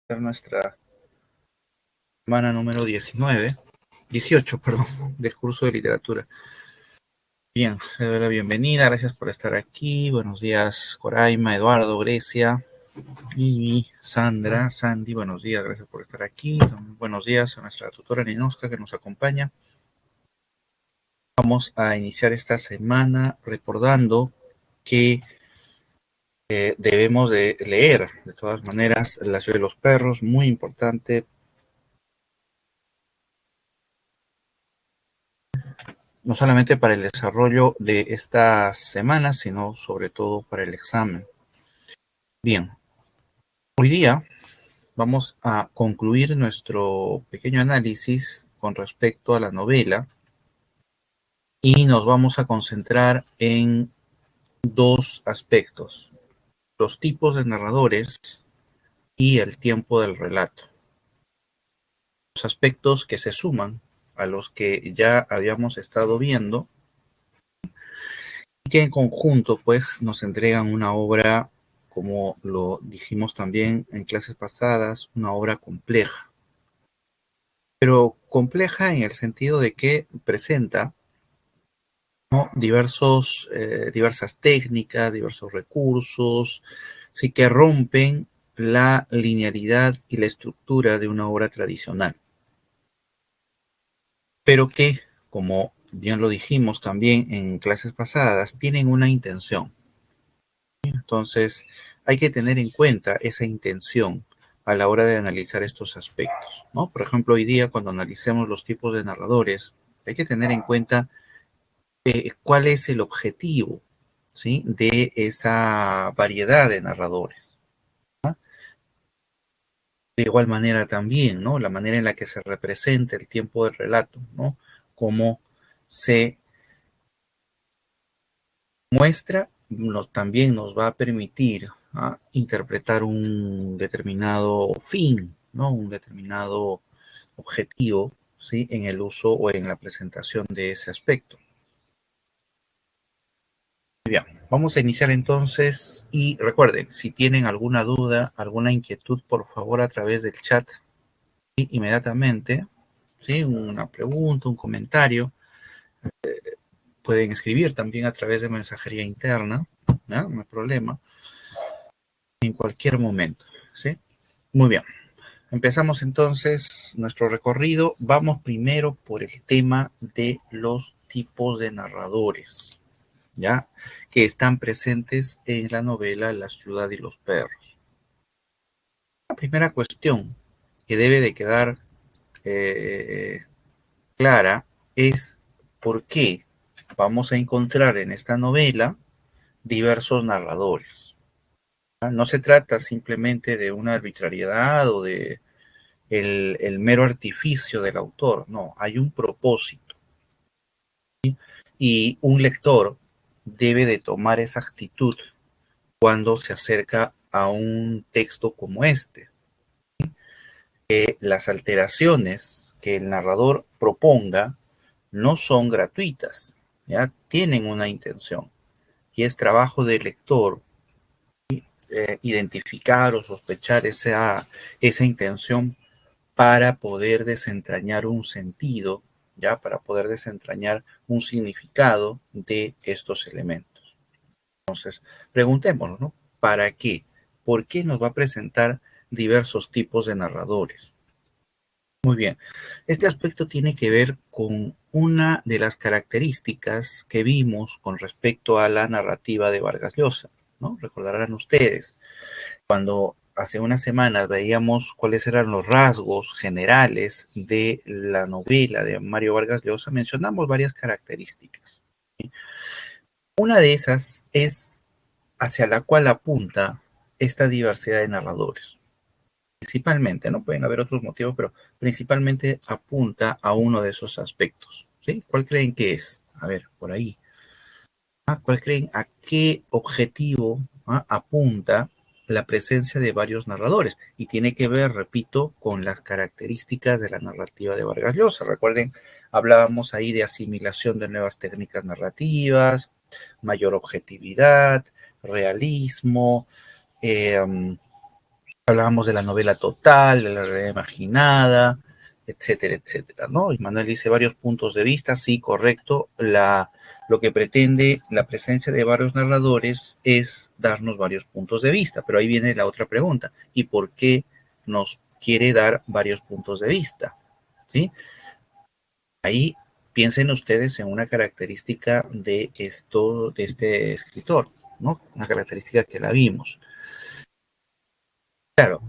Nuestra semana número 18, del curso de literatura. Bien, le doy la bienvenida, gracias por estar aquí. Buenos días, Coraima, Eduardo, Grecia y Sandra, Sandy, buenos días, gracias por estar aquí. Buenos días a nuestra tutora Ninoska que nos acompaña. Vamos a iniciar esta semana recordando que debemos de leer, de todas maneras, La ciudad de los perros, muy importante. No solamente para el desarrollo de esta semana, sino sobre todo para el examen. Bien, hoy día vamos a concluir nuestro pequeño análisis con respecto a la novela y nos vamos a concentrar en dos aspectos: los tipos de narradores y el tiempo del relato. Los aspectos que se suman a los que ya habíamos estado viendo y que en conjunto pues nos entregan una obra, como lo dijimos también en clases pasadas, una obra compleja. Pero compleja en el sentido de que presenta, ¿no?, diversas técnicas, diversos recursos, sí, que rompen la linealidad y la estructura de una obra tradicional. Pero que, como bien lo dijimos también en clases pasadas, tienen una intención. Entonces, hay que tener en cuenta esa intención a la hora de analizar estos aspectos, ¿no? Por ejemplo, hoy día, cuando analicemos los tipos de narradores, hay que tener en cuenta cuál es el objetivo, ¿sí?, de esa variedad de narradores, ¿no? De igual manera también, ¿no?, la manera en la que se representa el tiempo del relato, ¿no?, cómo se muestra, también nos va a permitir interpretar un determinado fin, ¿no?, un determinado objetivo, ¿sí?, en el uso o en la presentación de ese aspecto. Bien, vamos a iniciar entonces y recuerden, si tienen alguna duda, alguna inquietud, por favor a través del chat, ¿sí?, inmediatamente, ¿sí?, una pregunta, un comentario, pueden escribir también a través de mensajería interna, ¿no?, no hay problema, en cualquier momento, ¿sí? Muy bien, empezamos entonces nuestro recorrido. Vamos primero por el tema de los tipos de narradores, ¿ya?, que están presentes en la novela La ciudad y los perros. La primera cuestión que debe de quedar clara es por qué vamos a encontrar en esta novela diversos narradores. No se trata simplemente de una arbitrariedad o de el mero artificio del autor, no, hay un propósito, ¿sí? Y un lector debe de tomar esa actitud cuando se acerca a un texto como este. Que las alteraciones que el narrador proponga no son gratuitas, ¿ya? Tienen una intención y es trabajo del lector identificar o sospechar esa intención para poder desentrañar un sentido, ¿ya? Para poder desentrañar un significado de estos elementos. Entonces, preguntémonos, ¿no? ¿Para qué? ¿Por qué nos va a presentar diversos tipos de narradores? Muy bien, este aspecto tiene que ver con una de las características que vimos con respecto a la narrativa de Vargas Llosa, ¿no? Recordarán ustedes, cuando hace unas semanas veíamos cuáles eran los rasgos generales de la novela de Mario Vargas Llosa, mencionamos varias características, ¿sí? Una de esas es hacia la cual apunta esta diversidad de narradores. Principalmente, ¿no? Pueden haber otros motivos, pero principalmente apunta a uno de esos aspectos, ¿sí? ¿Cuál creen que es? A ver, por ahí. ¿Cuál creen a qué objetivo apunta la presencia de varios narradores? Y tiene que ver, repito, con las características de la narrativa de Vargas Llosa. Recuerden, hablábamos ahí de asimilación de nuevas técnicas narrativas, mayor objetividad, realismo, Hablábamos de la novela total, de la realidad imaginada, etcétera, etcétera, ¿no? Y Manuel dice varios puntos de vista, sí, correcto. Lo que pretende la presencia de varios narradores es darnos varios puntos de vista, pero ahí viene la otra pregunta, ¿y por qué nos quiere dar varios puntos de vista? ¿Sí? Ahí piensen ustedes en una característica de este escritor, ¿no? Una característica que la vimos. Claro,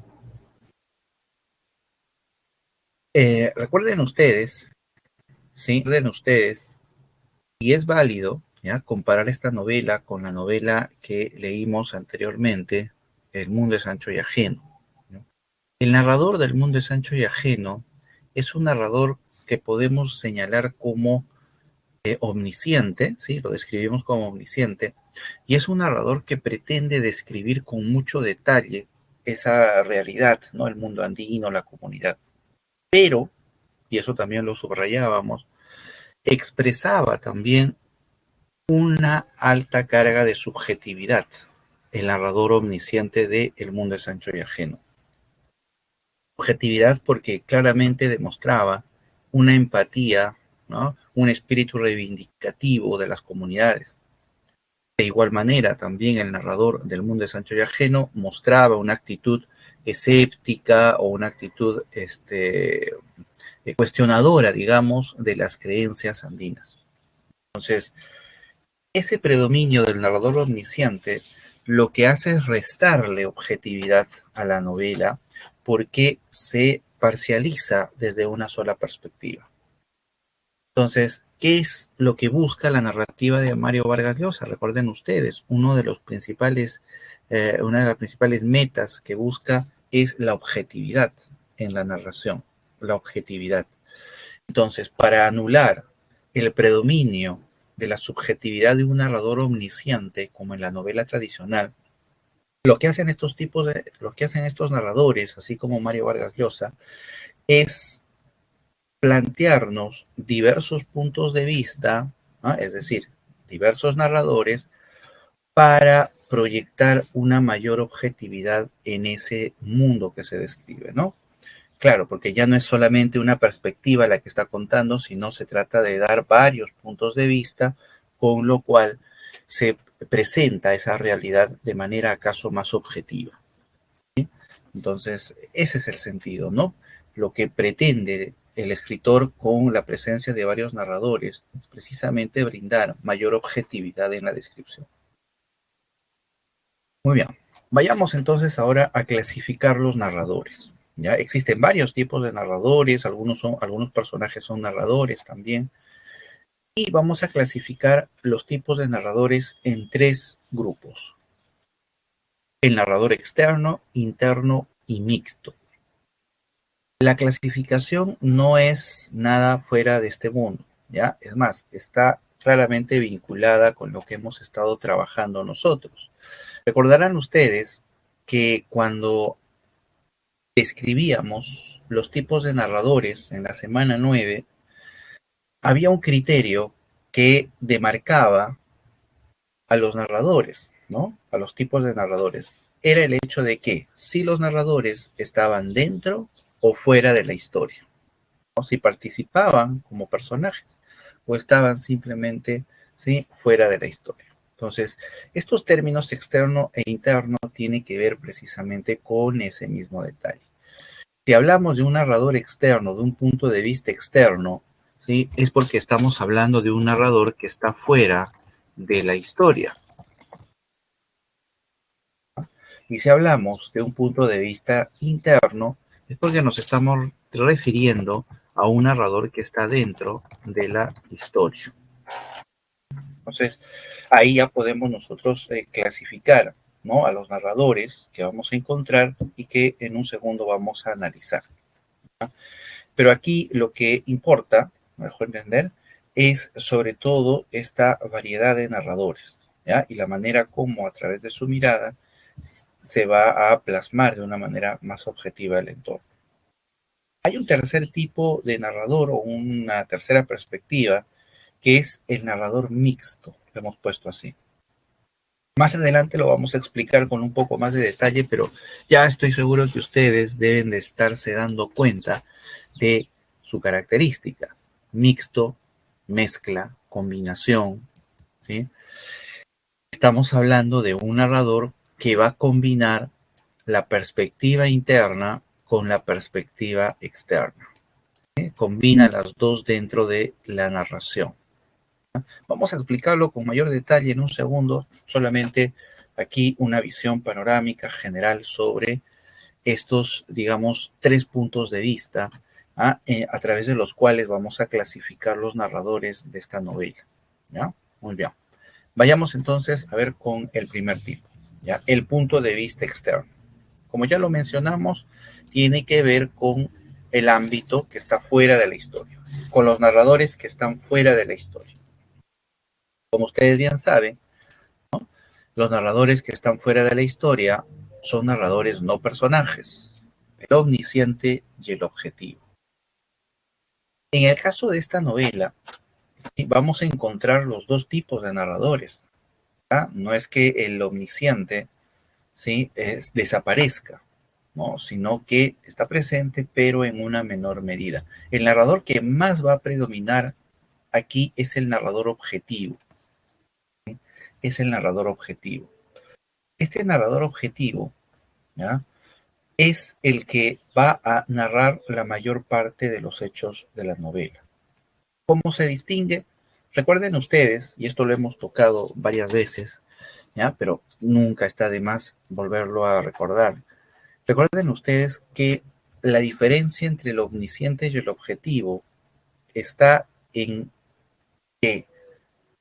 recuerden ustedes, sí, recuerden ustedes, y es válido, ¿ya? Comparar esta novela con la novela que leímos anteriormente, El mundo es ancho y ajeno, ¿no? El narrador del mundo es ancho y ajeno es un narrador que podemos señalar como omnisciente, ¿sí? Lo describimos como omnisciente, y es un narrador que pretende describir con mucho detalle esa realidad, ¿no? El mundo andino, la comunidad. Pero, y eso también lo subrayábamos, expresaba también una alta carga de subjetividad, el narrador omnisciente de El mundo es ancho y ajeno. Subjetividad porque claramente demostraba una empatía, ¿no? Un espíritu reivindicativo de las comunidades. De igual manera, también el narrador del mundo de Sancho y Ajeno mostraba una actitud escéptica o una actitud cuestionadora, digamos, de las creencias andinas. Entonces, ese predominio del narrador omnisciente lo que hace es restarle objetividad a la novela porque se parcializa desde una sola perspectiva. Entonces, ¿qué es lo que busca la narrativa de Mario Vargas Llosa? Recuerden ustedes, una de las principales metas que busca es la objetividad en la narración, la objetividad. Entonces, para anular el predominio de la subjetividad de un narrador omnisciente, como en la novela tradicional, lo que hacen estos narradores, así como Mario Vargas Llosa, es plantearnos diversos puntos de vista, ¿no? Es decir, diversos narradores, para proyectar una mayor objetividad en ese mundo que se describe, ¿no? Claro, porque ya no es solamente una perspectiva la que está contando, sino se trata de dar varios puntos de vista, con lo cual se presenta esa realidad de manera acaso más objetiva. Entonces, ese es el sentido, ¿no? Lo que pretende el escritor con la presencia de varios narradores es precisamente brindar mayor objetividad en la descripción. Muy bien, vayamos entonces ahora a clasificar los narradores. Ya existen varios tipos de narradores, algunos personajes son narradores también, y vamos a clasificar los tipos de narradores en tres grupos: el narrador externo, interno y mixto. La clasificación no es nada fuera de este mundo, ¿ya? Es más, está claramente vinculada con lo que hemos estado trabajando nosotros. Recordarán ustedes que cuando describíamos los tipos de narradores en la semana 9, había un criterio que demarcaba a los narradores, ¿no? A los tipos de narradores. Era el hecho de que si los narradores estaban dentro o fuera de la historia, ¿no? Si participaban como personajes o estaban simplemente, ¿sí?, fuera de la historia. Entonces, estos términos externo e interno tienen que ver precisamente con ese mismo detalle. Si hablamos de un narrador externo, de un punto de vista externo, ¿sí?, es porque estamos hablando de un narrador que está fuera de la historia. Y si hablamos de un punto de vista interno, es porque nos estamos refiriendo a un narrador que está dentro de la historia. Entonces, ahí ya podemos nosotros clasificar, ¿no?, a los narradores que vamos a encontrar y que en un segundo vamos a analizar, ¿no? Pero aquí lo que importa, mejor entender, es sobre todo esta variedad de narradores, ¿ya? Y la manera como a través de su mirada se va a plasmar de una manera más objetiva el entorno. Hay un tercer tipo de narrador o una tercera perspectiva que es el narrador mixto, lo hemos puesto así. Más adelante lo vamos a explicar con un poco más de detalle, pero ya estoy seguro que ustedes deben de estarse dando cuenta de su característica: mixto, mezcla, combinación, ¿sí? Estamos hablando de un narrador que va a combinar la perspectiva interna con la perspectiva externa, ¿sí? Combina las dos dentro de la narración. Vamos a explicarlo con mayor detalle en un segundo, solamente aquí una visión panorámica general sobre estos, digamos, tres puntos de vista a través de los cuales vamos a clasificar los narradores de esta novela. ¿Ya? Muy bien. Vayamos entonces a ver con el primer tipo, ¿ya? El punto de vista externo. Como ya lo mencionamos, tiene que ver con el ámbito que está fuera de la historia, con los narradores que están fuera de la historia. Como ustedes bien saben, los narradores que están fuera de la historia son narradores no personajes, el omnisciente y el objetivo. En el caso de esta novela, vamos a encontrar los dos tipos de narradores. ¿Ya? No es que el omnisciente, ¿sí?, desaparezca, ¿no?, sino que está presente, pero en una menor medida. El narrador que más va a predominar aquí es el narrador objetivo. ¿Sí? Es el narrador objetivo. Este narrador objetivo, ¿ya?, es el que va a narrar la mayor parte de los hechos de la novela. ¿Cómo se distingue? Recuerden ustedes, y esto lo hemos tocado varias veces, ¿ya?, pero nunca está de más volverlo a recordar. Recuerden ustedes que la diferencia entre el omnisciente y el objetivo está en que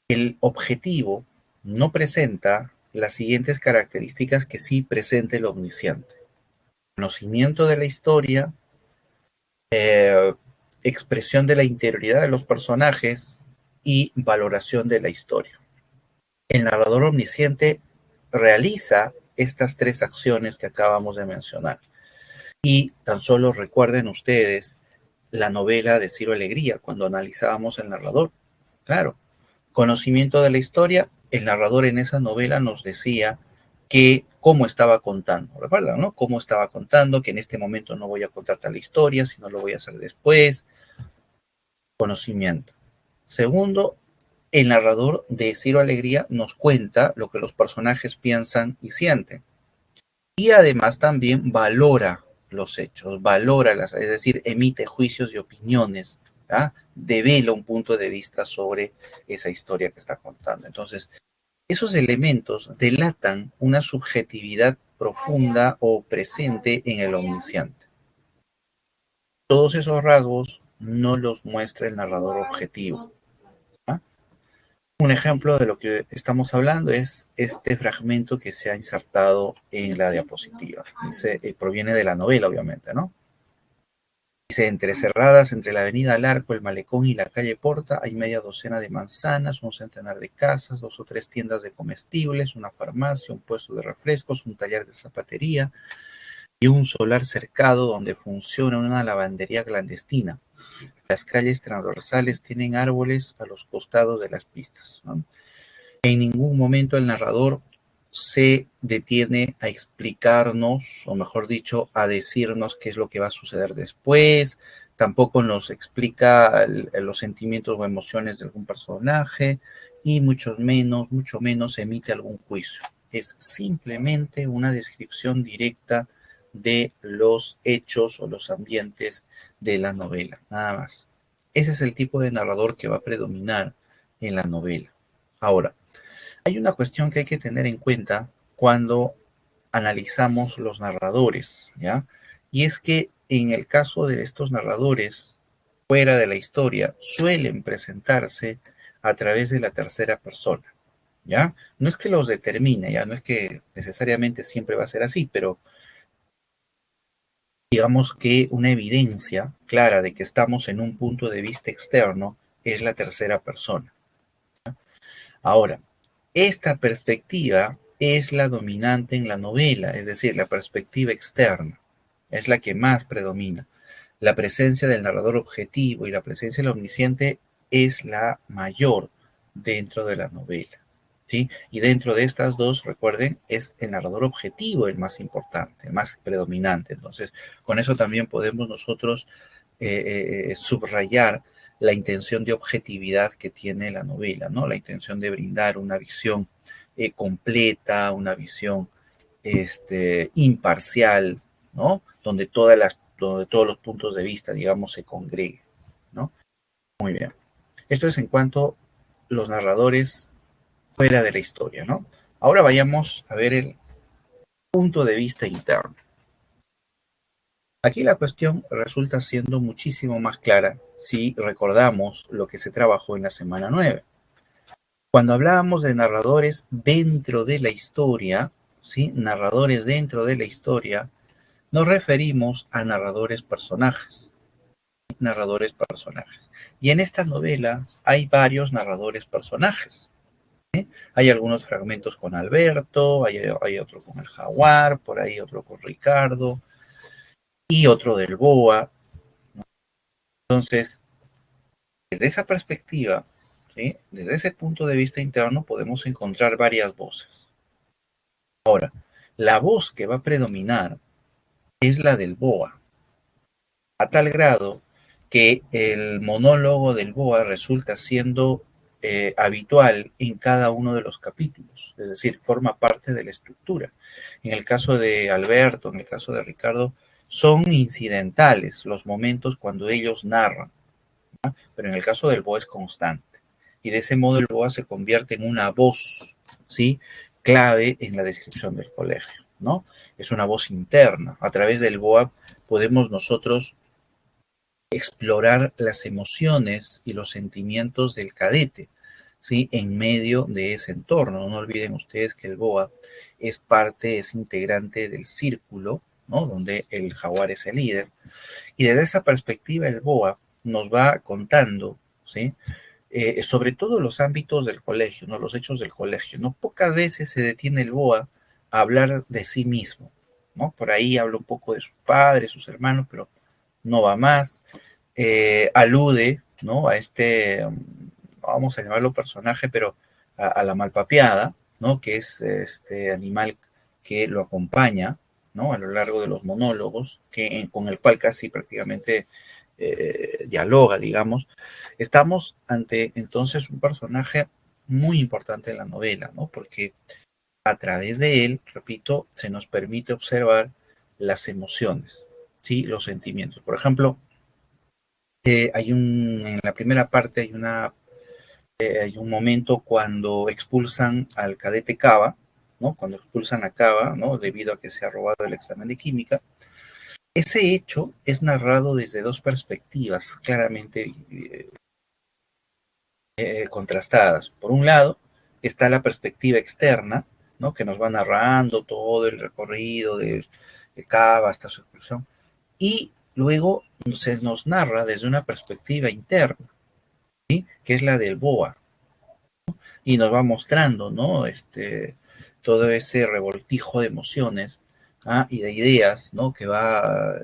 el objetivo no presenta las siguientes características que sí presenta el omnisciente: conocimiento de la historia, eh, expresión de la interioridad de los personajes y valoración de la historia. El narrador omnisciente realiza estas tres acciones que acabamos de mencionar. Y tan solo recuerden ustedes la novela de Ciro Alegría, cuando analizábamos el narrador. Claro, conocimiento de la historia, el narrador en esa novela nos decía que cómo estaba contando, ¿recuerdan, no? Cómo estaba contando, que en este momento no voy a contar tal historia, sino lo voy a hacer después. Conocimiento. Segundo, el narrador de Ciro Alegría nos cuenta lo que los personajes piensan y sienten. Y además también valora los hechos, es decir, emite juicios y opiniones, ¿ya?, devela un punto de vista sobre esa historia que está contando. Entonces, esos elementos delatan una subjetividad profunda o presente en el omnisciente. Todos esos rasgos no los muestra el narrador objetivo. ¿Ya? Un ejemplo de lo que estamos hablando es este fragmento que se ha insertado en la diapositiva. Proviene de la novela, obviamente, ¿no? Dice: entrecerradas entre la avenida Alarco, el Malecón y la calle Porta, hay media docena de manzanas, un centenar de casas, 2 o 3 tiendas de comestibles, una farmacia, un puesto de refrescos, un taller de zapatería y un solar cercado donde funciona una lavandería clandestina. Las calles transversales tienen árboles a los costados de las pistas, ¿no? En ningún momento el narrador se detiene a explicarnos, o mejor dicho, a decirnos qué es lo que va a suceder después. Tampoco nos explica los sentimientos o emociones de algún personaje, y mucho menos emite algún juicio. Es simplemente una descripción directa de los hechos o los ambientes de la novela, nada más. Ese es el tipo de narrador que va a predominar en la novela. Ahora, hay una cuestión que hay que tener en cuenta cuando analizamos los narradores, ¿ya? Y es que en el caso de estos narradores fuera de la historia, suelen presentarse a través de la tercera persona, ¿ya? No es que los determine, ya no es que necesariamente siempre va a ser así, pero digamos que una evidencia clara de que estamos en un punto de vista externo es la tercera persona. Ahora, esta perspectiva es la dominante en la novela, es decir, la perspectiva externa es la que más predomina. La presencia del narrador objetivo y la presencia del omnisciente es la mayor dentro de la novela. ¿sí? Y dentro de estas dos, recuerden, es el narrador objetivo el más importante, el más predominante. Entonces, con eso también podemos nosotros subrayar la intención de objetividad que tiene la novela, ¿no? La intención de brindar una visión completa, una visión imparcial, ¿no? Donde todos los puntos de vista, digamos, se congreguen, ¿no? Muy bien. Esto es en cuanto a los narradores fuera de la historia, ¿no? Ahora vayamos a ver el punto de vista interno. Aquí la cuestión resulta siendo muchísimo más clara si recordamos lo que se trabajó en la semana 9. Cuando hablábamos de narradores dentro de la historia, ¿sí? Narradores dentro de la historia, nos referimos a narradores personajes. Narradores personajes. Y en esta novela hay varios narradores personajes. Hay algunos fragmentos con Alberto, hay otro con el Jaguar, por ahí otro con Ricardo y otro del Boa. Entonces, desde esa perspectiva, ¿sí? Desde ese punto de vista interno podemos encontrar varias voces. Ahora, la voz que va a predominar es la del Boa, a tal grado que el monólogo del Boa resulta siendo habitual en cada uno de los capítulos, es decir, forma parte de la estructura. En el caso de Alberto, en el caso de Ricardo, son incidentales los momentos cuando ellos narran, ¿no? Pero en el caso del Boa es constante. Y de ese modo el Boa se convierte en una voz, ¿sí? Clave en la descripción del colegio, ¿no? Es una voz interna. A través del Boa podemos nosotros explorar las emociones y los sentimientos del cadete, ¿sí? En medio de ese entorno. No olviden ustedes que el BOA es parte, es integrante del círculo, ¿no? Donde el jaguar es el líder. Y desde esa perspectiva el BOA nos va contando, ¿sí? Sobre todo los ámbitos del colegio, ¿no? Los hechos del colegio, ¿no? Pocas veces se detiene el BOA a hablar de sí mismo, ¿no? Por ahí habla un poco de sus padres, sus hermanos, pero no va más. Alude, ¿no? A vamos a llamarlo personaje, pero a la malpapeada, ¿no? Que es este animal que lo acompaña, ¿no? A lo largo de los monólogos, con el cual casi prácticamente dialoga, digamos. Estamos ante entonces un personaje muy importante en la novela, ¿no? Porque a través de él, repito, se nos permite observar las emociones, ¿sí? Los sentimientos. Por ejemplo, en la primera parte hay un momento cuando expulsan al cadete Cava, ¿no? Cuando expulsan a Cava, ¿no? Debido a que se ha robado el examen de química. Ese hecho es narrado desde dos perspectivas claramente contrastadas. Por un lado, está la perspectiva externa, ¿no? Que nos va narrando todo el recorrido de Cava hasta su expulsión. Y luego se nos narra desde una perspectiva interna, ¿sí? Que es la del Boa, y nos va mostrando, ¿no? Todo ese revoltijo de emociones, ¿ah? Y de ideas, ¿no? Que va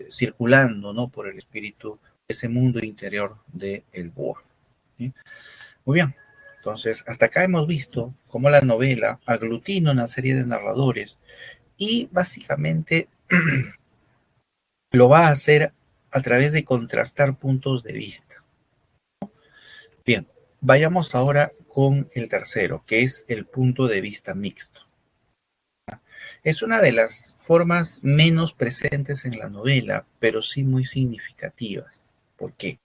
circulando, ¿no? Por el espíritu, ese mundo interior del Boa, ¿sí? Muy bien. Entonces, hasta acá hemos visto cómo la novela aglutina una serie de narradores y básicamente lo va a hacer a través de contrastar puntos de vista. Bien, vayamos ahora con el tercero, que es el punto de vista mixto. Es una de las formas menos presentes en la novela, pero sí muy significativas. ¿Por qué?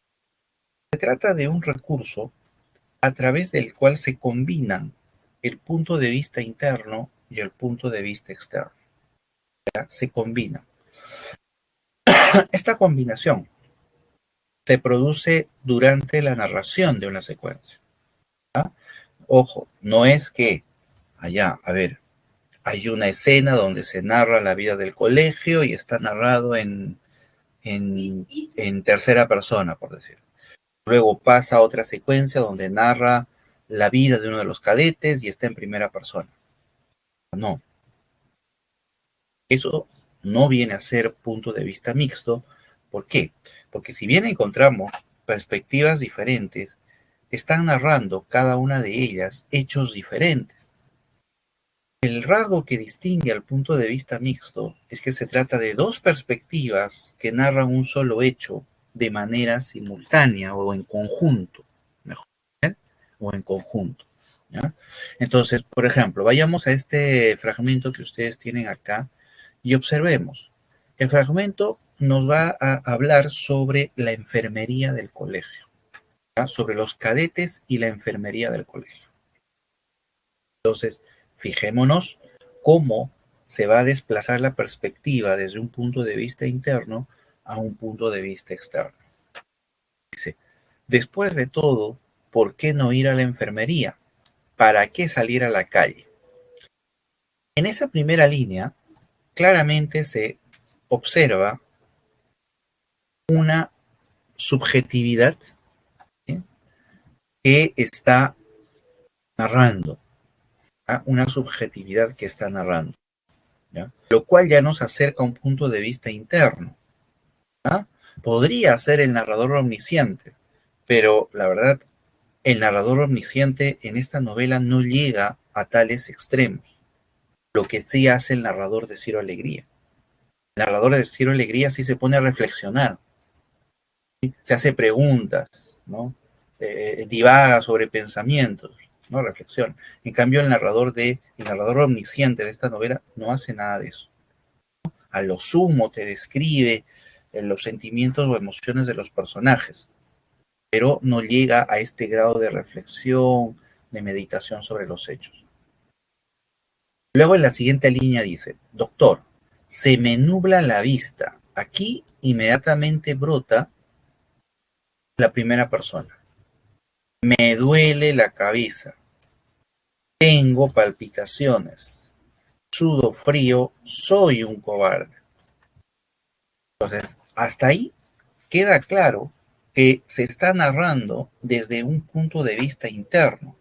Se trata de un recurso a través del cual se combinan el punto de vista interno y el punto de vista externo. ¿Ya? Se combinan. Esta combinación se produce durante la narración de una secuencia. ¿Ya? Ojo, no es que allá, a ver, hay una escena donde se narra la vida del colegio y está narrado en tercera persona, por decir. Luego pasa a otra secuencia donde narra la vida de uno de los cadetes y está en primera persona. No, eso no viene a ser punto de vista mixto. ¿Por qué? Porque si bien encontramos perspectivas diferentes, están narrando cada una de ellas hechos diferentes. El rasgo que distingue al punto de vista mixto es que se trata de dos perspectivas que narran un solo hecho de manera simultánea o en conjunto, mejor, ¿eh? O en conjunto, ¿ya? Entonces, por ejemplo, vayamos a este fragmento que ustedes tienen acá y observemos. El fragmento nos va a hablar sobre la enfermería del colegio, ¿ya? Sobre los cadetes y la enfermería del colegio. Entonces, fijémonos cómo se va a desplazar la perspectiva desde un punto de vista interno a un punto de vista externo. Dice, después de todo, ¿por qué no ir a la enfermería? ¿Para qué salir a la calle? En esa primera línea, claramente se observa una subjetividad, ¿sí?, que está narrando, ¿ah? Una subjetividad que está narrando, ¿ya? Lo cual ya nos acerca a un punto de vista interno, ¿ah? Podría ser el narrador omnisciente, pero la verdad, el narrador omnisciente en esta novela no llega a tales extremos. Lo que sí hace el narrador de Ciro Alegría. El narrador de Ciro Alegría sí se pone a reflexionar, ¿sí? Se hace preguntas, ¿no? Divaga sobre pensamientos, ¿no? Reflexión. En cambio, el narrador omnisciente de esta novela no hace nada de eso. A lo sumo te describe los sentimientos o emociones de los personajes, pero no llega a este grado de reflexión, de meditación sobre los hechos. Luego en la siguiente línea dice, doctor, se me nubla la vista. Aquí inmediatamente brota la primera persona. Me duele la cabeza. Tengo palpitaciones. Sudo frío. Soy un cobarde. Entonces, hasta ahí queda claro que se está narrando desde un punto de vista interno,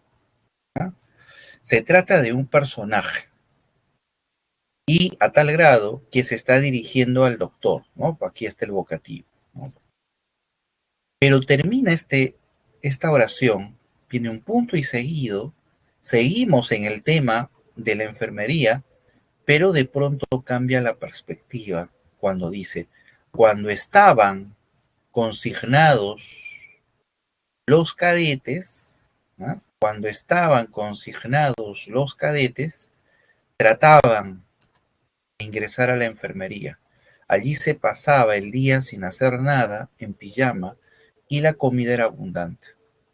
¿ah? Se trata de un personaje y a tal grado que se está dirigiendo al doctor, ¿no? Aquí está el vocativo, ¿no? Pero termina esta oración, viene un punto y seguido, seguimos en el tema de la enfermería, pero de pronto cambia la perspectiva cuando dice, cuando estaban consignados los cadetes, ¿no? Cuando estaban consignados los cadetes, trataban de ingresar a la enfermería. Allí se pasaba el día sin hacer nada, en pijama, y la comida era abundante.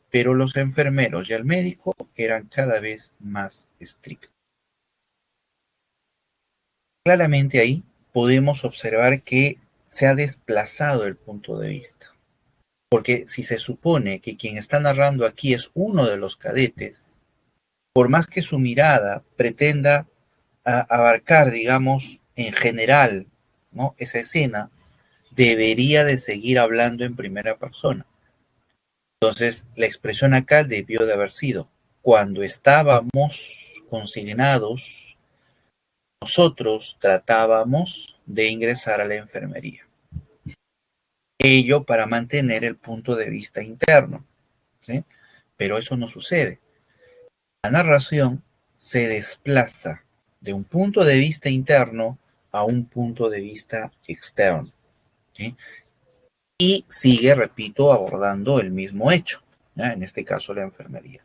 Pero los enfermeros y el médico eran cada vez más estrictos. Claramente ahí podemos observar que se ha desplazado el punto de vista. Porque si se supone que quien está narrando aquí es uno de los cadetes, por más que su mirada pretenda abarcar, digamos, en general, ¿no?, esa escena, debería de seguir hablando en primera persona. Entonces, la expresión acá debió de haber sido, cuando estábamos consignados, nosotros tratábamos de ingresar a la enfermería. Ello para mantener el punto de vista interno, ¿sí? Pero eso no sucede. La narración se desplaza de un punto de vista interno a un punto de vista externo, ¿sí? Y sigue, repito, abordando el mismo hecho, ¿ya? En este caso la enfermería.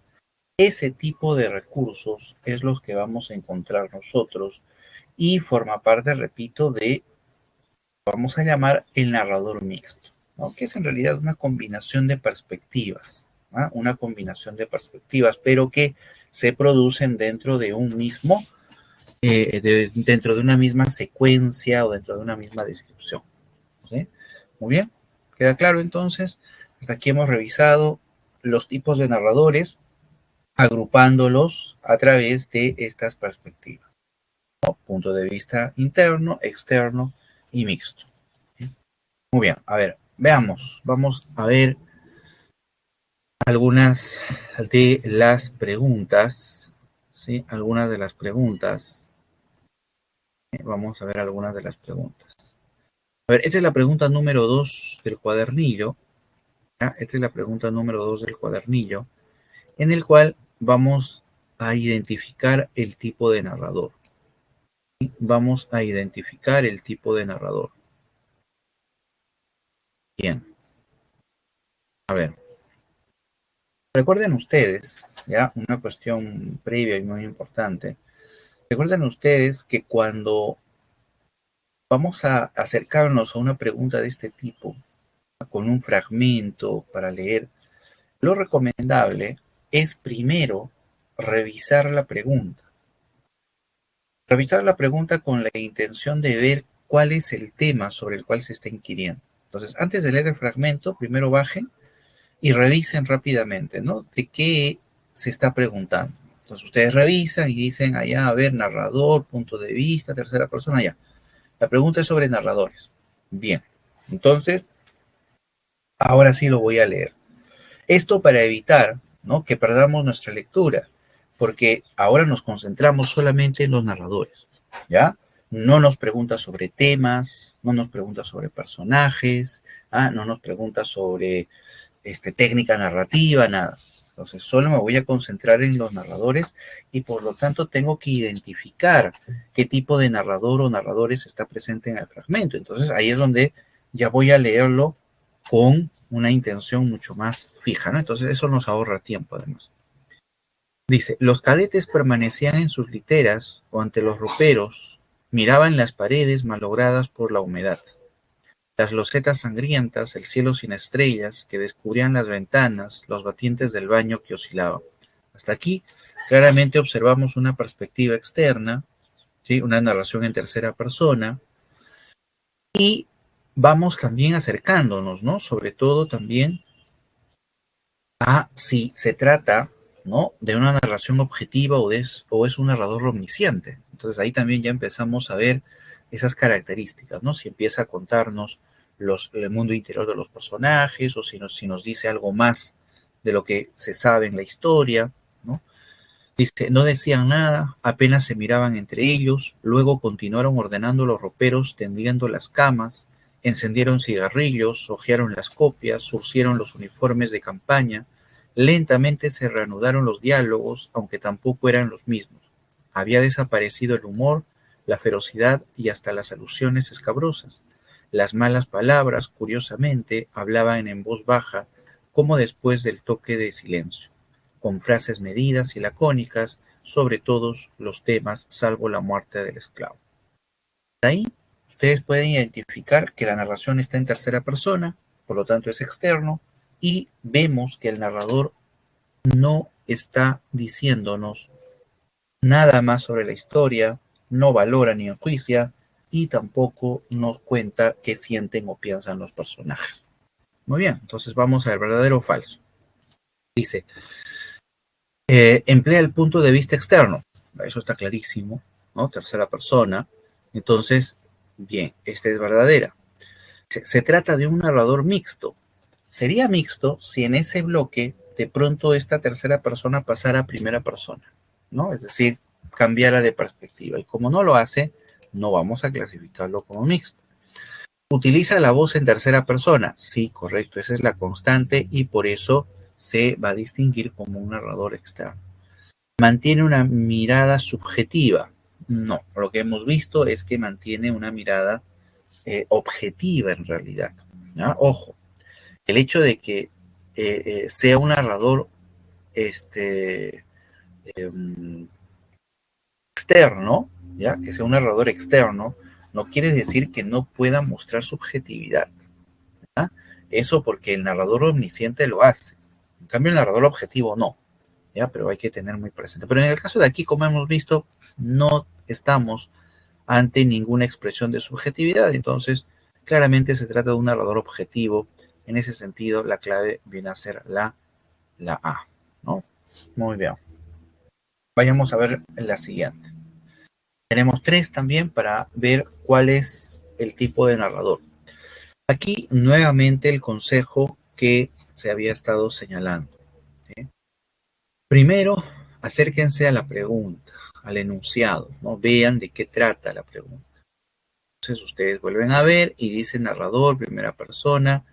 Ese tipo de recursos es los que vamos a encontrar nosotros y forma parte, repito, de, vamos a llamar el narrador mixto, ¿no?, que es en realidad una combinación de perspectivas, ¿no? Una combinación de perspectivas, pero que se producen dentro de un mismo, dentro de una misma secuencia o dentro de una misma descripción, ¿sí? Muy bien, ¿queda claro entonces? Hasta aquí hemos revisado los tipos de narradores, agrupándolos a través de estas perspectivas, ¿no? Punto de vista interno, externo y mixto. ¿Sí? Muy bien, a ver, veamos, vamos a ver algunas de las preguntas, ¿sí? Algunas de las preguntas. Vamos a ver algunas de las preguntas. A ver, esta es la pregunta número 2 del cuadernillo. ¿Ya? Esta es la pregunta número 2 del cuadernillo. en el cual vamos a identificar el tipo de narrador. Vamos a identificar el tipo de narrador. Bien. A ver. Recuerden ustedes, ya, una cuestión previa y muy importante. Recuerden ustedes que cuando vamos a acercarnos a una pregunta de este tipo, con un fragmento para leer, lo recomendable es primero revisar la pregunta. Revisar la pregunta con la intención de ver cuál es el tema sobre el cual se está inquiriendo. Entonces, antes de leer el fragmento, primero bajen y revisen rápidamente, ¿no? De qué se está preguntando. Entonces, ustedes revisan y dicen, allá, a ver, narrador, punto de vista, tercera persona, ya. La pregunta es sobre narradores. Bien, entonces, ahora sí lo voy a leer. Esto para evitar, ¿no?, que perdamos nuestra lectura, porque ahora nos concentramos solamente en los narradores, ¿ya? No nos pregunta sobre temas, no nos pregunta sobre personajes, no nos pregunta sobre técnica narrativa, nada. Entonces, solo me voy a concentrar en los narradores y por lo tanto tengo que identificar qué tipo de narrador o narradores está presente en el fragmento. Entonces, ahí es donde ya voy a leerlo con una intención mucho más fija, ¿no? Entonces, eso nos ahorra tiempo, además. Dice, los cadetes permanecían en sus literas o ante los roperos, miraban las paredes malogradas por la humedad, las losetas sangrientas, el cielo sin estrellas que descubrían las ventanas, los batientes del baño que oscilaban. Hasta aquí, claramente observamos una perspectiva externa, ¿sí?, una narración en tercera persona, y vamos también acercándonos, ¿no?, sobre todo también a si se trata, ¿no?, de una narración objetiva o es un narrador omnisciente. Entonces ahí también ya empezamos a ver esas características, ¿no? Si empieza a contarnos el mundo interior de los personajes o si nos dice algo más de lo que se sabe en la historia, ¿no? Dice, no decían nada, apenas se miraban entre ellos, luego continuaron ordenando los roperos, tendiendo las camas, encendieron cigarrillos, hojearon las copias, surcieron los uniformes de campaña, lentamente se reanudaron los diálogos, aunque tampoco eran los mismos. Había desaparecido el humor, la ferocidad y hasta las alusiones escabrosas. Las malas palabras, curiosamente, hablaban en voz baja, como después del toque de silencio, con frases medidas y lacónicas sobre todos los temas salvo la muerte del esclavo. De ahí, ustedes pueden identificar que la narración está en tercera persona, por lo tanto es externo, y vemos que el narrador no está diciéndonos nada más sobre la historia, no valora ni enjuicia, y tampoco nos cuenta qué sienten o piensan los personajes. Muy bien, entonces vamos al verdadero o falso. Dice, emplea el punto de vista externo. Eso está clarísimo, ¿no? Tercera persona. Entonces, bien, esta es verdadera. Se trata de un narrador mixto. Sería mixto si en ese bloque de pronto esta tercera persona pasara a primera persona, ¿no? Es decir, cambiara de perspectiva. Y como no lo hace, no vamos a clasificarlo como mixto. Utiliza la voz en tercera persona. Sí, correcto, esa es la constante y por eso se va a distinguir como un narrador externo. Mantiene una mirada subjetiva. No, lo que hemos visto es que mantiene una mirada objetiva en realidad, ¿ya? Ojo, el hecho de que sea un narrador em, externo, ¿ya? Que sea un narrador externo, no quiere decir que no pueda mostrar subjetividad, ¿ya? Eso porque el narrador omnisciente lo hace. En cambio, el narrador objetivo no, ¿ya? Pero hay que tener muy presente. Pero en el caso de aquí, como hemos visto, no estamos ante ninguna expresión de subjetividad, entonces claramente se trata de un narrador objetivo. En ese sentido, la clave viene a ser la A, ¿no? Muy bien. Vayamos a ver la siguiente. Tenemos tres también para ver cuál es el tipo de narrador. Aquí nuevamente el consejo que se había estado señalando, ¿sí? Primero, acérquense a la pregunta, al enunciado, ¿no? Vean de qué trata la pregunta. Entonces ustedes vuelven a ver y dice narrador, primera persona,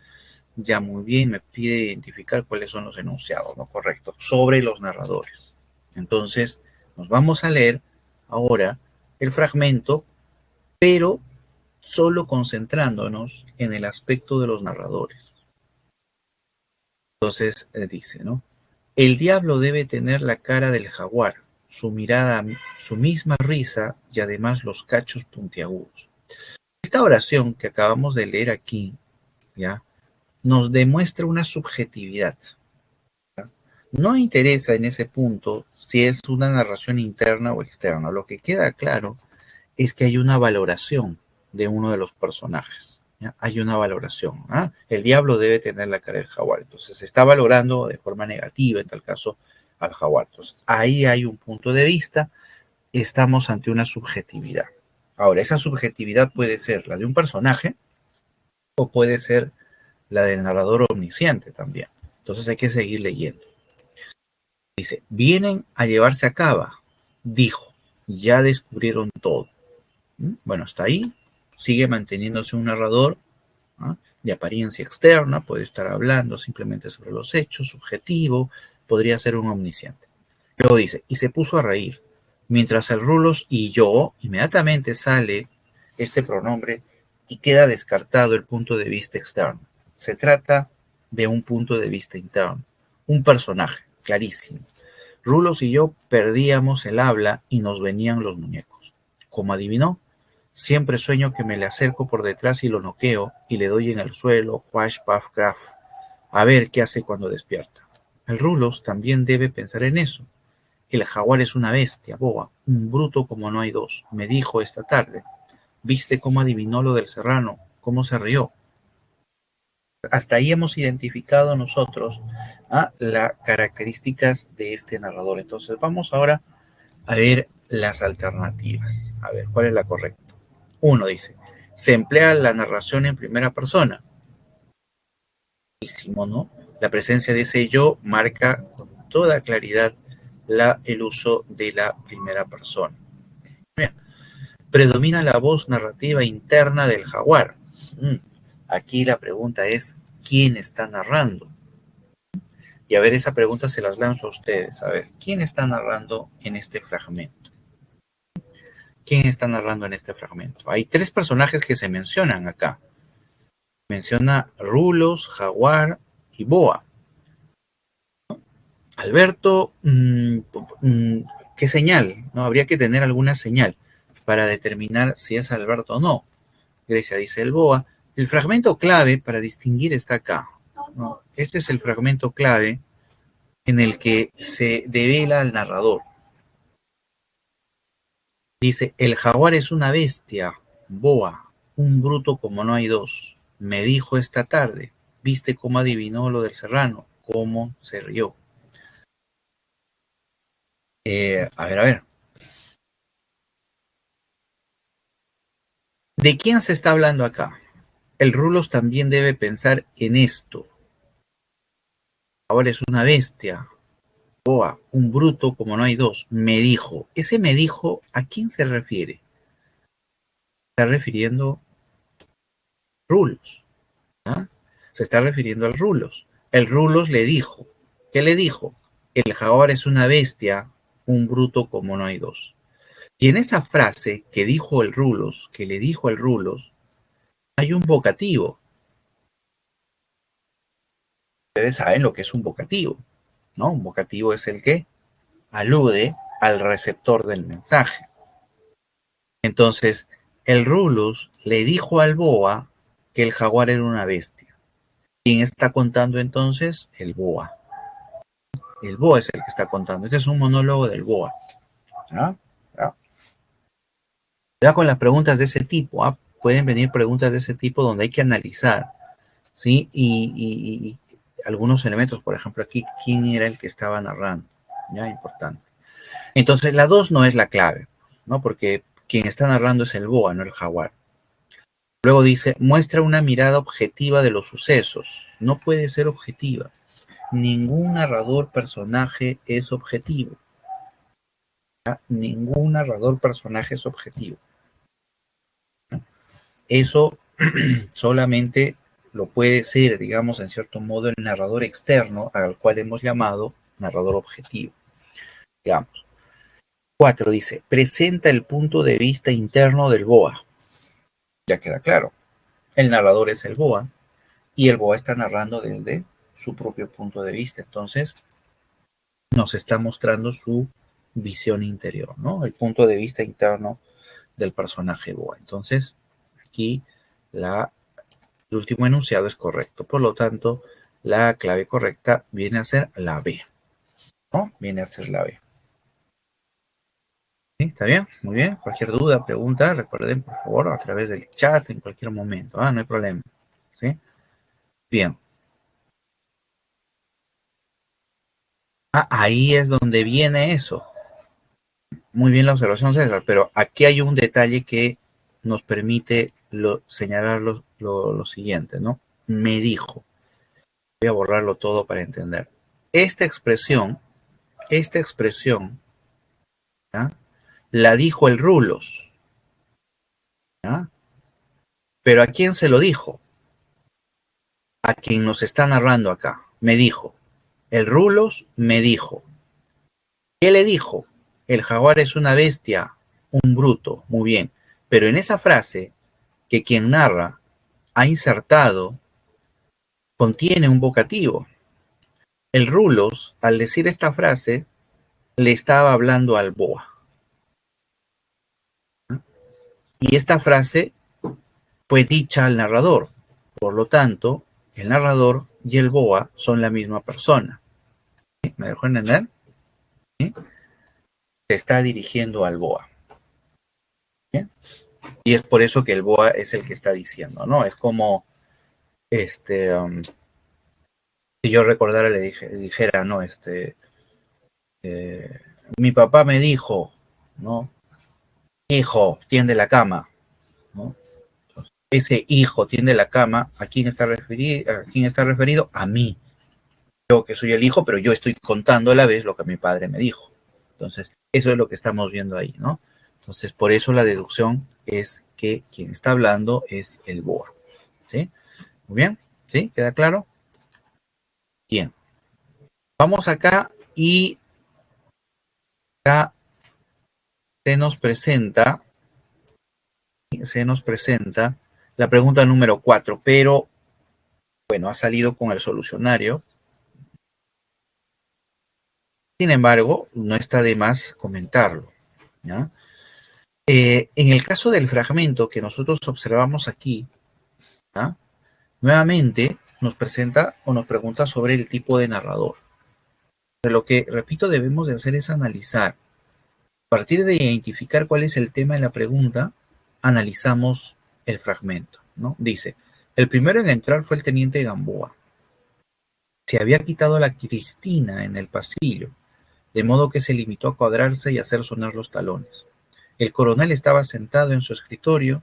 Ya, muy bien, me pide identificar cuáles son los enunciados, ¿no? Correcto, sobre los narradores. Entonces, nos vamos a leer ahora el fragmento, pero solo concentrándonos en el aspecto de los narradores. Entonces, dice, ¿no? El diablo debe tener la cara del jaguar, su mirada, su misma risa y además los cachos puntiagudos. Esta oración que acabamos de leer aquí, ¿ya? Nos demuestra una subjetividad. No interesa en ese punto si es una narración interna o externa. Lo que queda claro es que hay una valoración de uno de los personajes. ¿Ya? Hay una valoración. ¿Ah? El diablo debe tener la cara del jaguar. Entonces se está valorando de forma negativa, en tal caso, al jaguar. Entonces ahí hay un punto de vista. Estamos ante una subjetividad. Ahora, esa subjetividad puede ser la de un personaje o puede ser la del narrador omnisciente también. Entonces hay que seguir leyendo. Dice, vienen a llevarse a cabo, dijo, ya descubrieron todo. Bueno, hasta ahí sigue manteniéndose un narrador, ¿ah? De apariencia externa, puede estar hablando simplemente sobre los hechos, subjetivo, podría ser un omnisciente. Luego dice, y se puso a reír, mientras el Rulos y yo, inmediatamente sale este pronombre y queda descartado el punto de vista externo. Se trata de un punto de vista interno, un personaje, clarísimo. Rulos y yo perdíamos el habla y nos venían los muñecos. Como adivinó, siempre sueño que me le acerco por detrás y lo noqueo y le doy en el suelo, wash, puff, craft, a ver qué hace cuando despierta. El Rulos también debe pensar en eso. El jaguar es una bestia, boba, un bruto como no hay dos, me dijo esta tarde. ¿Viste cómo adivinó lo del serrano? ¿Cómo se rió? Hasta ahí hemos identificado nosotros las características de este narrador. Entonces vamos ahora a ver las alternativas. A ver, ¿cuál es la correcta? Uno dice, se emplea la narración en primera persona. ¿No? La presencia de ese yo marca con toda claridad el uso de la primera persona. Bien. Predomina la voz narrativa interna del jaguar. Aquí la pregunta es, ¿quién está narrando? Y a ver, esa pregunta se las lanzo a ustedes. A ver, ¿quién está narrando en este fragmento? ¿Quién está narrando en este fragmento? Hay tres personajes que se mencionan acá. Menciona Rulos, Jaguar y Boa. Alberto, ¿qué señal? ¿No? Habría que tener alguna señal para determinar si es Alberto o no. Grecia dice el Boa. El fragmento clave para distinguir está acá, ¿no? Este es el fragmento clave en el que se devela al narrador. Dice, el jaguar es una bestia, boa, un bruto como no hay dos. Me dijo esta tarde, viste cómo adivinó lo del serrano, cómo se rió. A ver. ¿De quién se está hablando acá? El Rulos también debe pensar en esto. Ahora es una bestia, boa, un bruto como no hay dos. Me dijo. Ese me dijo, ¿a quién se refiere? Se está refiriendo a Rulos. ¿Ah? Se está refiriendo al Rulos. El Rulos le dijo. ¿Qué le dijo? El jaguar es una bestia, un bruto como no hay dos. Y en esa frase que dijo el Rulos, que le dijo el Rulos, hay un vocativo. Ustedes saben lo que es un vocativo, ¿no? Un vocativo es el que alude al receptor del mensaje. Entonces, el Rulus le dijo al Boa que el jaguar era una bestia. ¿Quién está contando entonces? El Boa. El Boa es el que está contando. Este es un monólogo del Boa. ¿Ah? ¿Ah? Ya con las preguntas de ese tipo, pueden venir preguntas de ese tipo donde hay que analizar, ¿sí? Y algunos elementos, por ejemplo, aquí, ¿quién era el que estaba narrando? Ya, importante. Entonces, la 2 no es la clave, ¿no? Porque quien está narrando es el boa, no el jaguar. Luego dice, muestra una mirada objetiva de los sucesos. No puede ser objetiva. Ningún narrador personaje es objetivo. ¿Ya? Ningún narrador personaje es objetivo. Eso solamente lo puede ser, digamos, en cierto modo, el narrador externo, al cual hemos llamado narrador objetivo. Digamos. 4 dice, presenta el punto de vista interno del BOA. Ya queda claro. El narrador es el BOA y el BOA está narrando desde su propio punto de vista. Entonces, nos está mostrando su visión interior, ¿no? El punto de vista interno del personaje BOA. Entonces, aquí el último enunciado es correcto. Por lo tanto, la clave correcta viene a ser la B, ¿no? Viene a ser la B. ¿Sí? ¿Está bien? Muy bien. Cualquier duda, pregunta, recuerden, por favor, a través del chat en cualquier momento. No hay problema. ¿Sí? Bien. Ahí es donde viene eso. Muy bien la observación, César, pero aquí hay un detalle que nos permite señalar lo siguiente, ¿no? Me dijo. Voy a borrarlo todo para entender. Esta expresión, ¿ya? La dijo el Rulos, ¿ya? Pero ¿a quién se lo dijo? A quien nos está narrando acá. Me dijo. El Rulos me dijo. ¿Qué le dijo? El jaguar es una bestia, un bruto, muy bien. Pero en esa frase que quien narra ha insertado contiene un vocativo. El Rulos, al decir esta frase, le estaba hablando al BOA. Y esta frase fue dicha al narrador. Por lo tanto, el narrador y el BOA son la misma persona. ¿Sí? ¿Me dejó entender? ¿Sí? Se está dirigiendo al BOA. ¿Sí? Y es por eso que el BOA es el que está diciendo, ¿no? Es como, si yo recordara, dijera, ¿no? Mi papá me dijo, ¿no? Hijo, tiende la cama, ¿no? Entonces, ese hijo tiende la cama, ¿a quién está referido? A mí. Yo que soy el hijo, pero yo estoy contando a la vez lo que mi padre me dijo. Entonces, eso es lo que estamos viendo ahí, ¿no? Entonces, por eso la deducción es que quien está hablando es el BOA. ¿Sí? Muy bien. ¿Sí? ¿Queda claro? Bien. Vamos acá y acá se nos presenta la pregunta número 4, pero bueno, ha salido con el solucionario. Sin embargo, no está de más comentarlo, ¿ya? En el caso del fragmento que nosotros observamos aquí, ¿ya? Nuevamente nos presenta o nos pregunta sobre el tipo de narrador. De lo que, repito, debemos de hacer es analizar. A partir de identificar cuál es el tema de la pregunta, analizamos el fragmento, ¿no? Dice, el primero en entrar fue el teniente Gamboa. Se había quitado la Cristina en el pasillo, de modo que se limitó a cuadrarse y hacer sonar los talones. El coronel estaba sentado en su escritorio.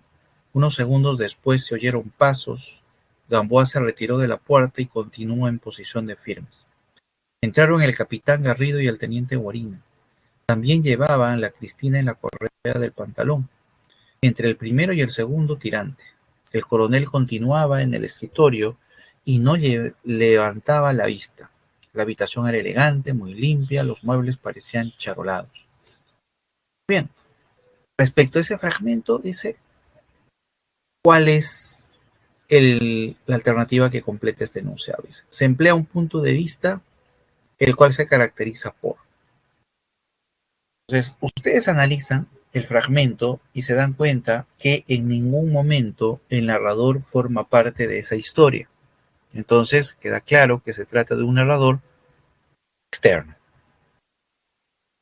Unos segundos después se oyeron pasos. Gamboa se retiró de la puerta y continuó en posición de firmes. Entraron el capitán Garrido y el teniente Guarina. También llevaban la Cristina en la correa del pantalón, entre el primero y el segundo tirante. El coronel continuaba en el escritorio y no levantaba la vista. La habitación era elegante, muy limpia, los muebles parecían charolados. Bien, respecto a ese fragmento, dice, ¿cuál es la alternativa que completa este enunciado? Dice, se emplea un punto de vista el cual se caracteriza por. Entonces, ustedes analizan el fragmento y se dan cuenta que en ningún momento el narrador forma parte de esa historia. Entonces, queda claro que se trata de un narrador externo,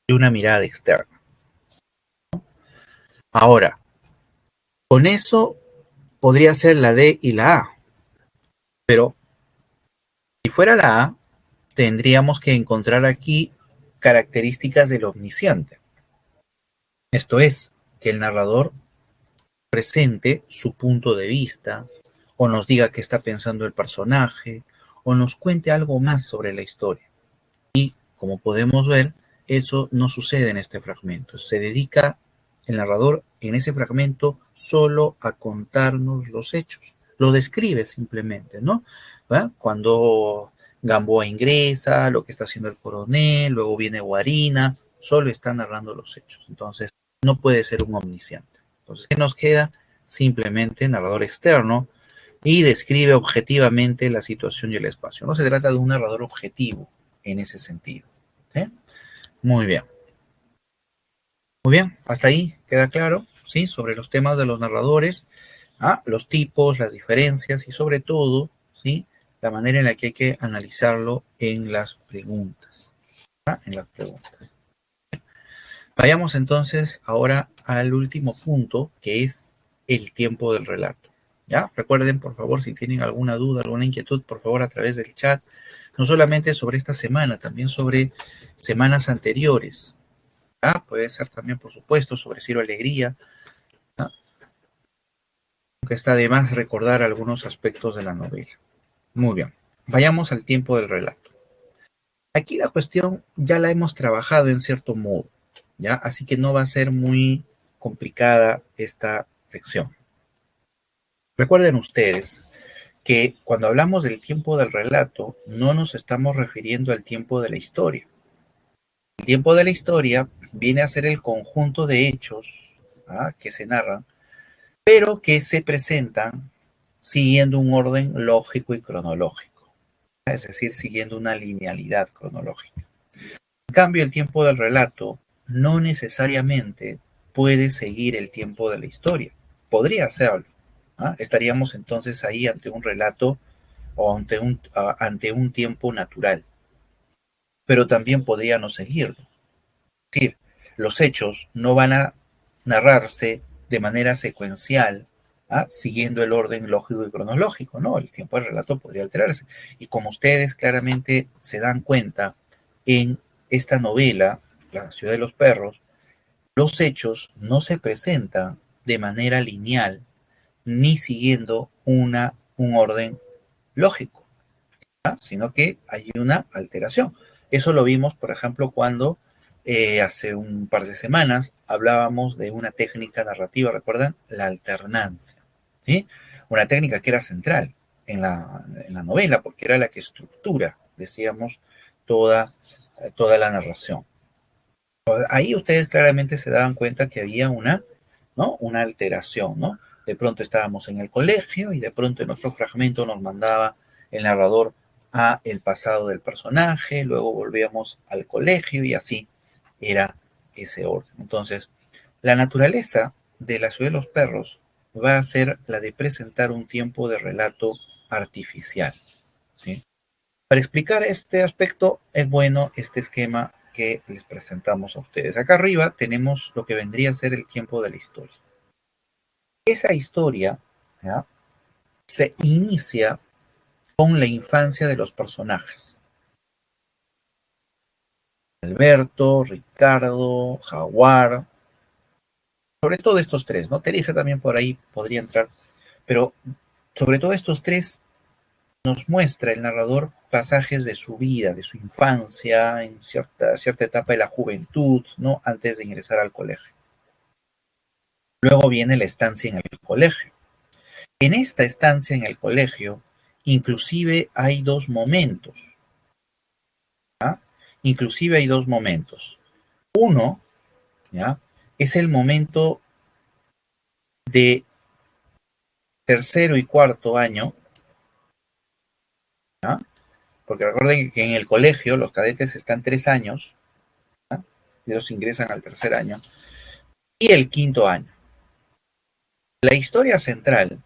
de una mirada externa. Ahora, con eso podría ser la D y la A, pero si fuera la A, tendríamos que encontrar aquí características del omnisciente. Esto es, que el narrador presente su punto de vista, o nos diga qué está pensando el personaje, o nos cuente algo más sobre la historia. Y, como podemos ver, eso no sucede en este fragmento. Se dedica el narrador en ese fragmento solo a contarnos los hechos, lo describe simplemente, ¿no? ¿Va? Cuando Gamboa ingresa, lo que está haciendo el coronel, luego viene Guarina, solo está narrando los hechos. Entonces, no puede ser un omnisciente. Entonces, ¿qué nos queda? Simplemente narrador externo y describe objetivamente la situación y el espacio. No se trata de un narrador objetivo en ese sentido. ¿Sí? Muy bien. Muy bien, hasta ahí queda claro, ¿sí? Sobre los temas de los narradores, los tipos, las diferencias y sobre todo, ¿sí? La manera en la que hay que analizarlo en las preguntas. En las preguntas. Vayamos entonces ahora al último punto, que es el tiempo del relato. ¿Ya? Recuerden, por favor, si tienen alguna duda, alguna inquietud, por favor, a través del chat, no solamente sobre esta semana, también sobre semanas anteriores. Puede ser también, por supuesto, sobre Ciro Alegría, que está de más recordar algunos aspectos de la novela. Muy bien, vayamos al tiempo del relato. Aquí la cuestión ya la hemos trabajado en cierto modo, ¿ya? Así que no va a ser muy complicada esta sección. Recuerden ustedes que cuando hablamos del tiempo del relato, no nos estamos refiriendo al tiempo de la historia. El tiempo de la historia viene a ser el conjunto de hechos que se narran, pero que se presentan siguiendo un orden lógico y cronológico, es decir, siguiendo una linealidad cronológica. En cambio, el tiempo del relato no necesariamente puede seguir el tiempo de la historia. Podría hacerlo. Estaríamos entonces ahí ante un relato o ante un tiempo natural, pero también podría no seguirlo. Es decir, los hechos no van a narrarse de manera secuencial, siguiendo el orden lógico y cronológico, ¿no? El tiempo del relato podría alterarse. Y como ustedes claramente se dan cuenta, en esta novela, La ciudad de los perros, los hechos no se presentan de manera lineal ni siguiendo un orden lógico, sino que hay una alteración. Eso lo vimos, por ejemplo, cuando hace un par de semanas hablábamos de una técnica narrativa, ¿recuerdan? La alternancia, ¿sí? Una técnica que era central en la novela, porque era la que estructura, decíamos, toda la narración. Ahí ustedes claramente se daban cuenta que había ¿no? Una alteración, ¿no? De pronto estábamos en el colegio y de pronto en otro fragmento nos mandaba el narrador a el pasado del personaje, luego volvíamos al colegio y así era ese orden. Entonces, la naturaleza de La ciudad de los perros va a ser la de presentar un tiempo de relato artificial, ¿sí? Para explicar este aspecto es bueno este esquema que les presentamos a ustedes. Acá arriba tenemos lo que vendría a ser el tiempo de la historia. Esa historia, ¿ya?, se inicia con la infancia de los personajes. Alberto, Ricardo, Jaguar, sobre todo estos tres, ¿no? Teresa también por ahí podría entrar, pero sobre todo estos tres nos muestra el narrador pasajes de su vida, de su infancia, en cierta etapa de la juventud, ¿no? Antes de ingresar al colegio. Luego viene la estancia en el colegio. En esta estancia en el colegio, inclusive hay dos momentos. Inclusive hay dos momentos. Uno, ¿ya?, es el momento de tercero y cuarto año, ¿ya?, porque recuerden que en el colegio los cadetes están 3 años, ¿ya?, y ellos ingresan al tercer año, y el quinto año. La historia central,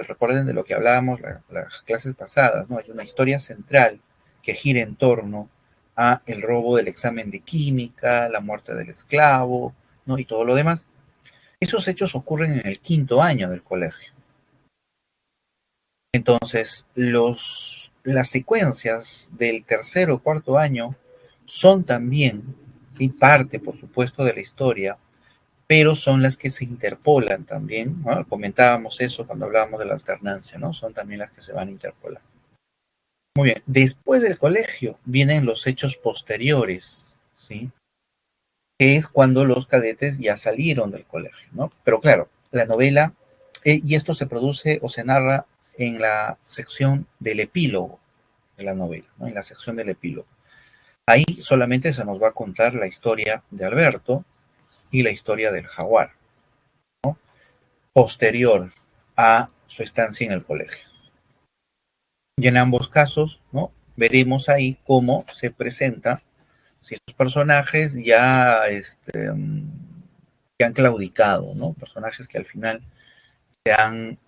recuerden de lo que hablábamos las clases pasadas, ¿no? Hay una historia central que gira en torno a el robo del examen de química, la muerte del esclavo, ¿no? Y todo lo demás. Esos hechos ocurren en el quinto año del colegio. Entonces, las secuencias del tercero o cuarto año son también, ¿sí?, parte, por supuesto, de la historia, pero son las que se interpolan también, ¿no? Comentábamos eso cuando hablábamos de la alternancia, ¿no? Son también las que se van a interpolar. Muy bien, después del colegio vienen los hechos posteriores, ¿sí? Que es cuando los cadetes ya salieron del colegio, ¿no? Pero claro, la novela y esto se produce o se narra en la sección del epílogo de la novela, ¿no? En la sección del epílogo. Ahí solamente se nos va a contar la historia de Alberto y la historia del jaguar, ¿no? Posterior a su estancia en el colegio. Y en ambos casos, ¿no? Veremos ahí cómo se presenta si estos personajes que han claudicado, ¿no? Personajes que al final se han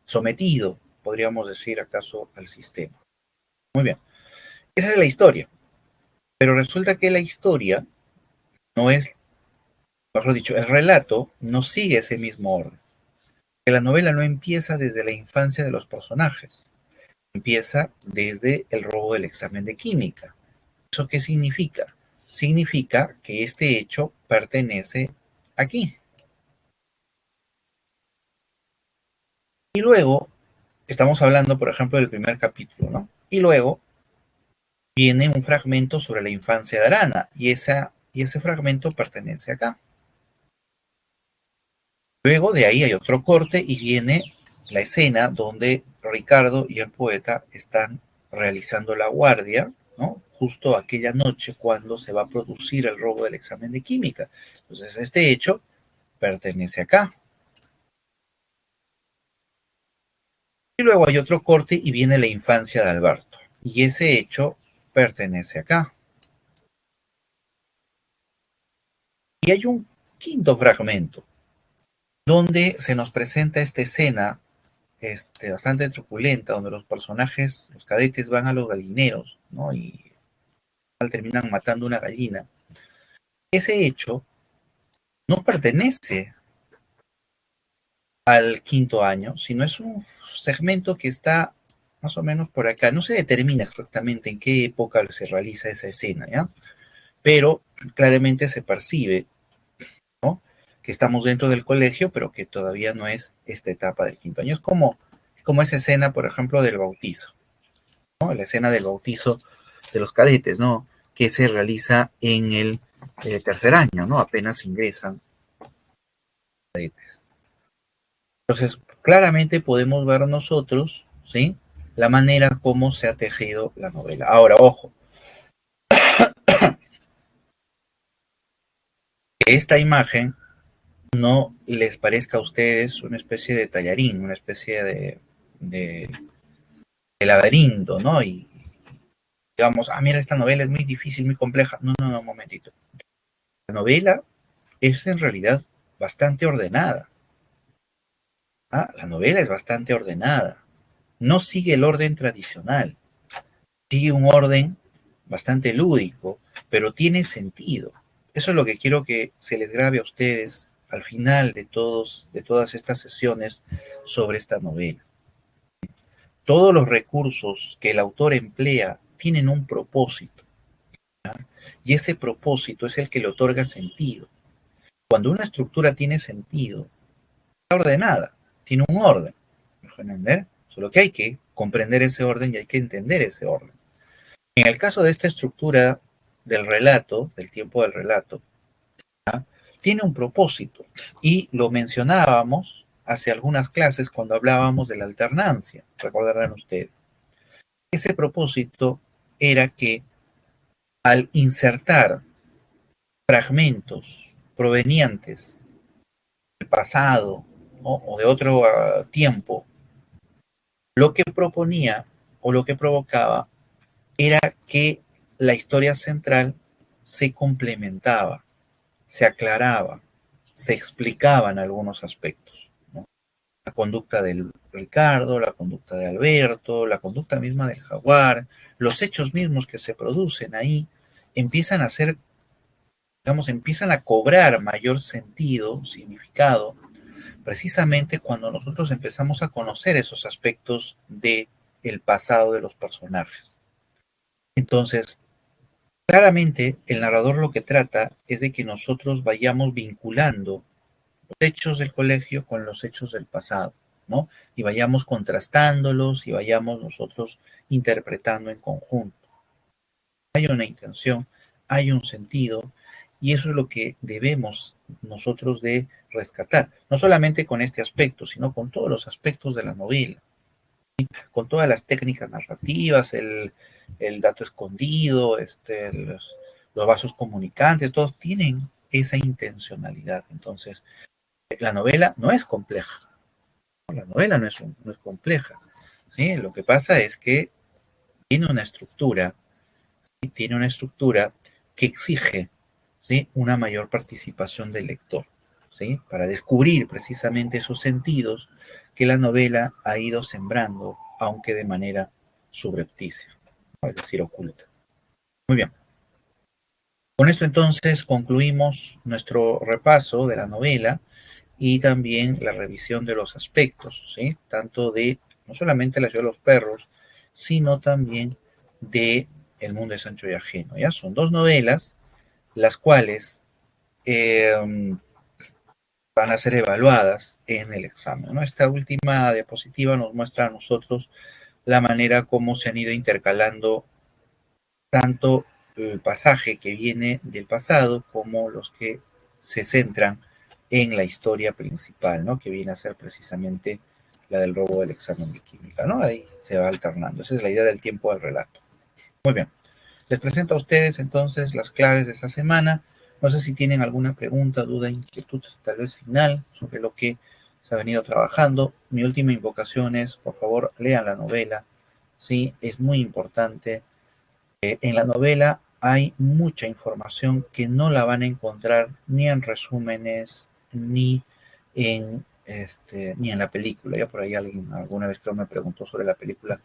sometido, podríamos decir acaso, al sistema. Muy bien, esa es la historia. Pero resulta que la historia no es, mejor dicho, el relato no sigue ese mismo orden. Que la novela no empieza desde la infancia de los personajes, empieza desde el robo del examen de química. ¿Eso qué significa? Significa que este hecho pertenece aquí. Y luego, estamos hablando, por ejemplo, del primer capítulo, ¿no? Y luego viene un fragmento sobre la infancia de Arana, y ese fragmento pertenece acá. Luego de ahí hay otro corte y viene la escena donde Ricardo y el poeta están realizando la guardia, ¿no? Justo aquella noche cuando se va a producir el robo del examen de química. Entonces, este hecho pertenece acá. Y luego hay otro corte y viene la infancia de Alberto. Y ese hecho pertenece acá. Y hay un quinto fragmento donde se nos presenta esta escena bastante truculenta, donde los personajes, los cadetes van a los gallineros, ¿no? Y terminan matando una gallina. Ese hecho no pertenece al quinto año, sino es un segmento que está más o menos por acá. No se determina exactamente en qué época se realiza esa escena, ¿ya? Pero claramente se percibe, ¿no? Que estamos dentro del colegio, pero que todavía no es esta etapa del quinto año. Es como esa escena, por ejemplo, del bautizo, ¿no? La escena del bautizo de los cadetes, ¿no? Que se realiza en el tercer año, ¿no? Apenas ingresan cadetes. Entonces, claramente podemos ver nosotros, ¿sí? La manera como se ha tejido la novela. Ahora, ojo, que esta imagen no les parezca a ustedes una especie de tallarín, una especie de, de laberinto, ¿no? Y digamos, mira, esta novela es muy difícil, muy compleja. No, no, no, un momentito. La novela es en realidad bastante ordenada. La novela es bastante ordenada. No sigue el orden tradicional. Sigue un orden bastante lúdico, pero tiene sentido. Eso es lo que quiero que se les grabe a ustedes al final de todas estas sesiones sobre esta novela. Todos los recursos que el autor emplea tienen un propósito, ¿ya? Y ese propósito es el que le otorga sentido. Cuando una estructura tiene sentido, está ordenada, tiene un orden. ¿Me dejo entender? Solo que hay que comprender ese orden y hay que entender ese orden. En el caso de esta estructura del relato, del tiempo del relato, ¿ya? Tiene un propósito y lo mencionábamos hace algunas clases cuando hablábamos de la alternancia, recordarán ustedes. Ese propósito era que al insertar fragmentos provenientes del pasado, ¿no? O de otro tiempo, lo que proponía o lo que provocaba era que la historia central se complementaba, se aclaraba, se explicaban algunos aspectos, ¿no? La conducta del Ricardo, la conducta de Alberto, la conducta misma del jaguar, los hechos mismos que se producen ahí, empiezan a ser, digamos, empiezan a cobrar mayor sentido, significado, precisamente cuando nosotros empezamos a conocer esos aspectos de el pasado de los personajes. Entonces, claramente el narrador lo que trata es de que nosotros vayamos vinculando los hechos del colegio con los hechos del pasado, ¿no? Y vayamos contrastándolos y vayamos nosotros interpretando en conjunto. Hay una intención, hay un sentido, y eso es lo que debemos nosotros de rescatar, no solamente con este aspecto, sino con todos los aspectos de la novela, con todas las técnicas narrativas, el dato escondido, los vasos comunicantes, todos tienen esa intencionalidad. Entonces, la novela no es compleja, ¿no? La novela no es compleja, ¿sí? Lo que pasa es que tiene una estructura, ¿sí? Tiene una estructura que exige, ¿sí? Una mayor participación del lector, ¿sí? Para descubrir precisamente esos sentidos que la novela ha ido sembrando, aunque de manera subrepticia, ¿no? Es decir, oculta. Muy bien. Con esto entonces concluimos nuestro repaso de la novela y también la revisión de los aspectos, ¿sí? Tanto de no solamente la ciudad de los perros, sino también de El mundo de Sancho y Ajeno. ¿Ya? Son dos novelas las cuales eh, van a ser evaluadas en el examen, ¿no? Esta última diapositiva nos muestra a nosotros la manera como se han ido intercalando tanto el pasaje que viene del pasado como los que se centran en la historia principal, ¿no? Que viene a ser precisamente la del robo del examen de química, ¿no? Ahí se va alternando. Esa es la idea del tiempo del relato. Muy bien. Les presento a ustedes entonces las claves de esta semana. No sé si tienen alguna pregunta, duda, inquietud, tal vez final, sobre lo que se ha venido trabajando. Mi última invocación es, por favor, lean la novela. Sí, es muy importante. En la novela hay mucha información que no la van a encontrar ni en resúmenes, ni en la película. Ya por ahí alguien alguna vez creo me preguntó sobre la película.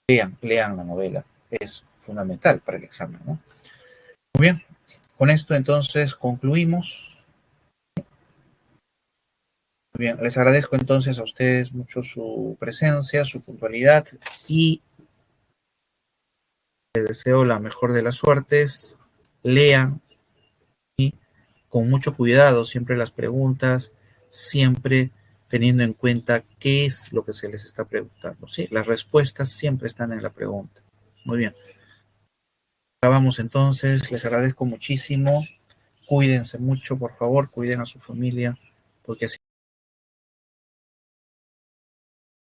Lean la novela. Es fundamental para el examen, ¿no? Muy bien, con esto entonces concluimos. Muy bien, les agradezco entonces a ustedes mucho su presencia, su puntualidad y les deseo la mejor de las suertes. Lean y con mucho cuidado siempre las preguntas, siempre teniendo en cuenta qué es lo que se les está preguntando, ¿sí? Las respuestas siempre están en la pregunta. Muy bien. Acabamos entonces, les agradezco muchísimo. Cuídense mucho, por favor, cuiden a su familia, porque así